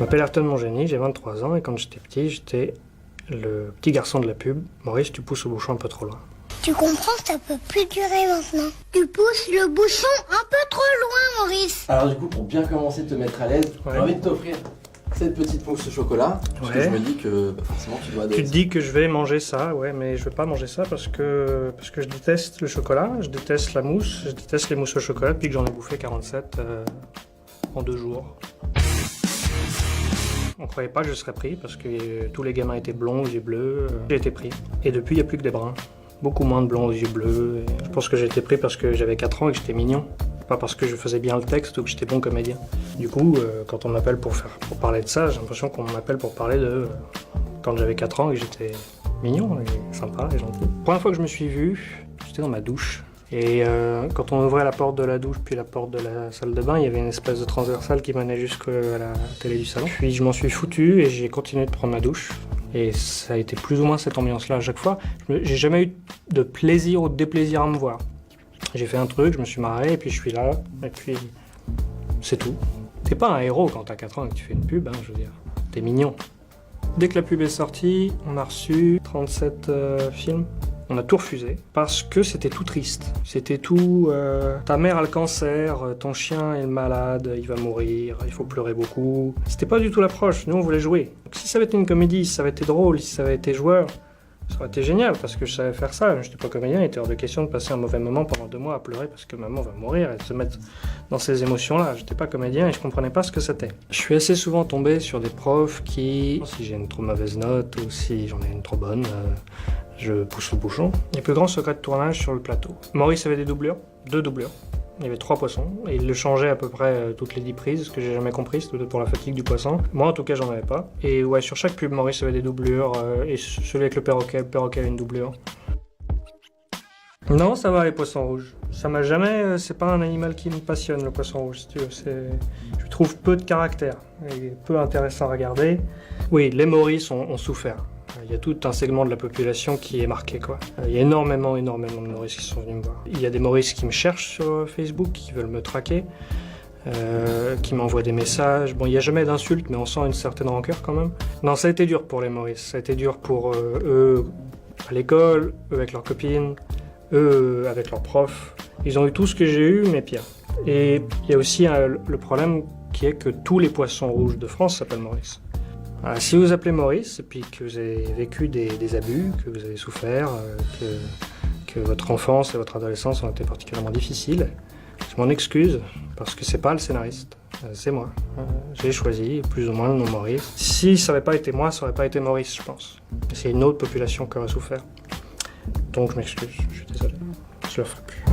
m'appelle Ayrton Mongénie, j'ai 23 ans et quand j'étais petit, j'étais le petit garçon de la pub. Maurice, tu pousses le bouchon un peu trop loin. Tu comprends, ça peut plus durer maintenant. Tu pousses le bouchon un peu trop loin, Maurice. Alors du coup, pour bien commencer à te mettre à l'aise, Ouais. j'ai envie de t'offrir cette petite mousse au chocolat. Parce que Ouais. je me dis que forcément tu dois Tu te dis que je vais manger ça, ouais, mais je vais pas manger ça parce que je déteste le chocolat, je déteste la mousse, je déteste les mousses au chocolat depuis que j'en ai bouffé 47 en 2 jours. On croyait pas que je serais pris parce que tous les gamins étaient blonds aux yeux bleus. J'ai été pris. Et depuis, il n'y a plus que des bruns. Beaucoup moins de blonds aux yeux bleus. Et je pense que j'ai été pris parce que j'avais 4 ans et que j'étais mignon. Pas parce que je faisais bien le texte ou que j'étais bon comédien. Du coup, quand on m'appelle pour parler de ça, j'ai l'impression qu'on m'appelle pour parler de quand j'avais 4 ans et que j'étais mignon et sympa et gentil. La première fois que je me suis vu, j'étais dans ma douche. Et quand on ouvrait la porte de la douche puis la porte de la salle de bain, il y avait une espèce de transversale qui menait jusqu'à la télé du salon. Puis je m'en suis foutu et j'ai continué de prendre ma douche. Et ça a été plus ou moins cette ambiance-là à chaque fois. J'ai jamais eu de plaisir ou de déplaisir à me voir. J'ai fait un truc, je me suis marré et puis je suis là. Et puis c'est tout. T'es pas un héros quand t'as 4 ans et que tu fais une pub, hein, je veux dire. T'es mignon. Dès que la pub est sortie, on a reçu 37 films. On a tout refusé parce que c'était tout triste. C'était tout ta mère a le cancer, ton chien est malade, il va mourir, il faut pleurer beaucoup. C'était pas du tout l'approche, nous on voulait jouer. Donc, si ça avait été une comédie, si ça avait été drôle, si ça avait été joueur, ça aurait été génial parce que je savais faire ça. Je n'étais pas comédien, il était hors de question de passer un mauvais moment pendant 2 mois à pleurer parce que maman va mourir et de se mettre dans ces émotions-là. J'étais pas comédien et je comprenais pas ce que c'était. Je suis assez souvent tombé sur des profs qui, si j'ai une trop mauvaise note ou si j'en ai une trop bonne, je pousse le bouchon. Les plus grands secrets de tournage sur le plateau. Maurice avait des doublures, 2 doublures. Il y avait 3 poissons et il le changeait à peu près toutes les 10 prises, ce que j'ai jamais compris, c'était peut-être pour la fatigue du poisson. Moi en tout cas j'en avais pas. Et ouais, sur chaque pub Maurice avait des doublures et celui avec le perroquet avait une doublure. Non, ça va les poissons rouges. Ça m'a jamais, c'est pas un animal qui me passionne le poisson rouge, si tu veux. Je trouve peu de caractère et peu intéressant à regarder. Oui, les Maurice ont souffert. Il y a tout un segment de la population qui est marqué, quoi. Il y a énormément de Maurice qui sont venus me voir. Il y a des Maurice qui me cherchent sur Facebook, qui veulent me traquer, qui m'envoient des messages. Bon, il n'y a jamais d'insultes, mais on sent une certaine rancœur quand même. Non, ça a été dur pour les Maurice. Ça a été dur pour eux à l'école, eux avec leurs copines, eux avec leurs profs. Ils ont eu tout ce que j'ai eu, mais pire. Et il y a aussi le problème qui est que tous les poissons rouges de France s'appellent Maurice. Alors, si vous appelez Maurice et puis que vous avez vécu des abus, que vous avez souffert, que votre enfance et votre adolescence ont été particulièrement difficiles, je m'en excuse parce que c'est pas le scénariste, c'est moi. J'ai choisi plus ou moins le nom Maurice. Si ça n'avait pas été moi, ça n'aurait pas été Maurice, je pense. C'est une autre population qui aurait souffert. Donc je m'excuse, je suis désolé, je le ferai plus.